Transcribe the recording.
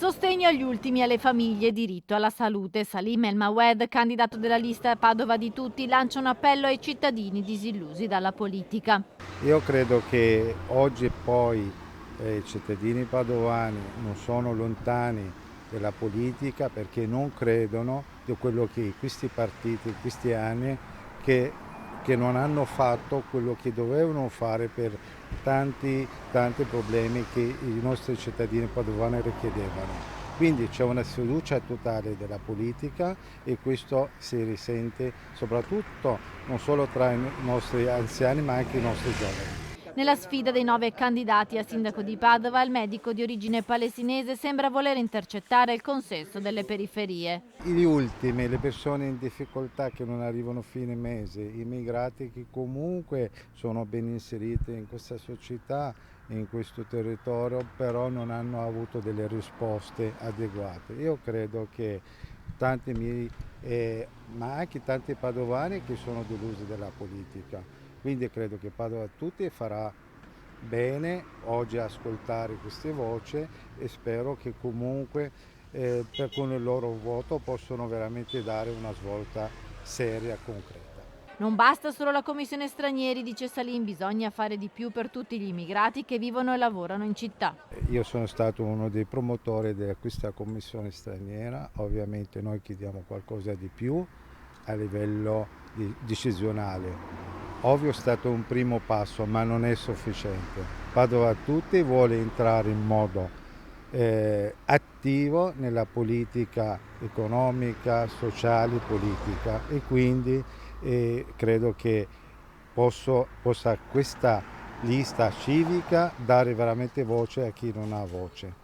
Sostegno agli ultimi e alle famiglie, diritto alla salute. Salim El Mawed, candidato della lista Padova di tutti, lancia un appello ai cittadini disillusi dalla politica. Io credo che oggi poi i cittadini padovani non sono lontani dalla politica perché non credono di quello che questi partiti in questi anni che, che non hanno fatto quello che dovevano fare per tanti problemi che i nostri cittadini padovani richiedevano. Quindi c'è una sfiducia totale della politica e questo si risente soprattutto non solo tra i nostri anziani ma anche i nostri giovani. Nella sfida dei 9 candidati a sindaco di Padova, il medico di origine palestinese sembra voler intercettare il consenso delle periferie. Gli ultimi, le persone in difficoltà che non arrivano a fine mese, i immigrati che comunque sono ben inseriti in questa società, in questo territorio, però non hanno avuto delle risposte adeguate. Io credo che tanti miei, ma anche tanti padovani che sono delusi dalla politica, quindi credo che Padova tutti farà bene oggi ascoltare queste voci e spero che comunque con il loro voto possono veramente dare una svolta seria, concreta. Non basta solo la commissione stranieri, dice Salim, bisogna fare di più per tutti gli immigrati che vivono e lavorano in città. Io sono stato uno dei promotori di questa commissione straniera, ovviamente noi chiediamo qualcosa di più a livello decisionale. Ovvio è stato un primo passo, ma non è sufficiente. Padova a tutti vuole entrare in modo attivo nella politica economica, sociale, politica e quindi credo che possa questa lista civica dare veramente voce a chi non ha voce.